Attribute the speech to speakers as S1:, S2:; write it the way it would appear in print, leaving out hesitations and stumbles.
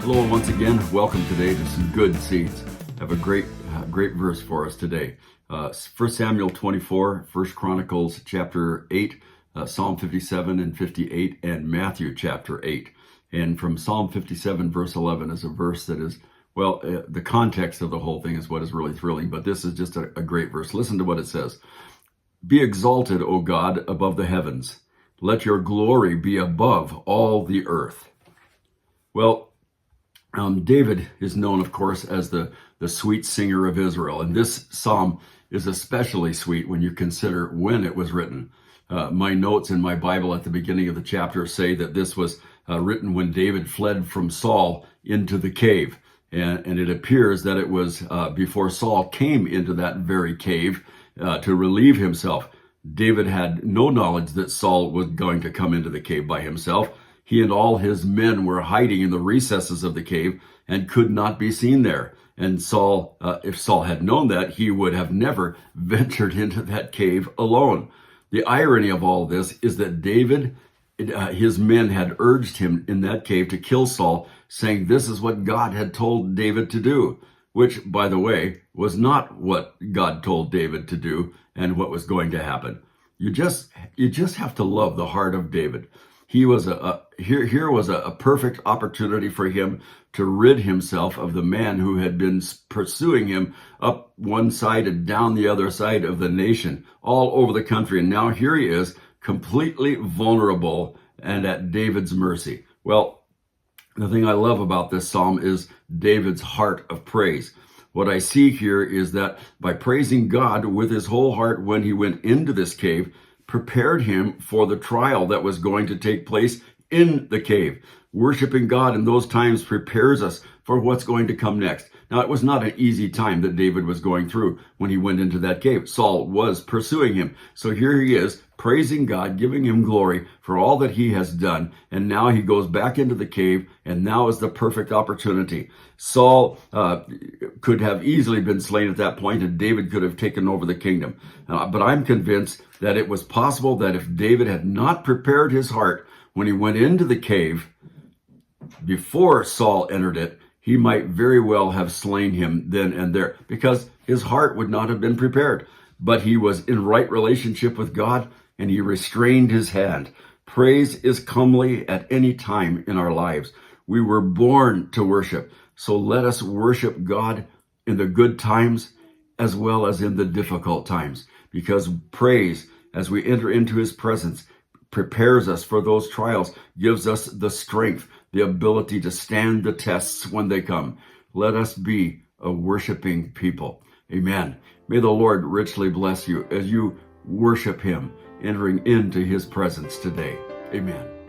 S1: Hello, and once again, welcome today to some good seeds. I have a great verse for us today. 1 Samuel 24, 1 Chronicles chapter 8, Psalm 57 and 58, and Matthew chapter 8. And from Psalm 57, verse 11 is a verse that is, the context of the whole thing is what is really thrilling, but this is just a great verse. Listen to what it says. Be exalted, O God, above the heavens. Let your glory be above all the earth. Well, David is known, of course, as the sweet singer of Israel. And this psalm is especially sweet when you consider when it was written. My notes in my Bible at the beginning of the chapter say that this was written when David fled from Saul into the cave. And it appears that it was before Saul came into that very cave to relieve himself. David had no knowledge that Saul was going to come into the cave by himself. He and all his men were hiding in the recesses of the cave and could not be seen there. And Saul, if Saul had known that, he would have never ventured into that cave alone. The irony of all this is that David, his men had urged him in that cave to kill Saul, saying this is what God had told David to do, which, by the way, was not what God told David to do and what was going to happen. You just have to love the heart of David. He was here was a perfect opportunity for him to rid himself of the man who had been pursuing him up one side and down the other side of the nation, all over the country. And now here he is, completely vulnerable and at David's mercy. Well, the thing I love about this psalm is David's heart of praise. What I see here is that by praising God with his whole heart when he went into this cave, prepared him for the trial that was going to take place in the cave. Worshiping God in those times prepares us for what's going to come next. Now, it was not an easy time that David was going through when he went into that cave. Saul was pursuing him. So here he is, praising God, giving him glory for all that he has done. And now he goes back into the cave, and now is the perfect opportunity. Saul could have easily been slain at that point, and David could have taken over the kingdom. But I'm convinced that it was possible that if David had not prepared his heart when he went into the cave before Saul entered it, he might very well have slain him then and there, because his heart would not have been prepared. But he was in right relationship with God, and he restrained his hand. Praise is comely at any time in our lives. We were born to worship, so let us worship God in the good times as well as in the difficult times, because praise, as we enter into his presence, prepares us for those trials, gives us the strength, the ability to stand the tests when they come. Let us be a worshiping people. Amen. May the Lord richly bless you as you worship him, entering into his presence today. Amen.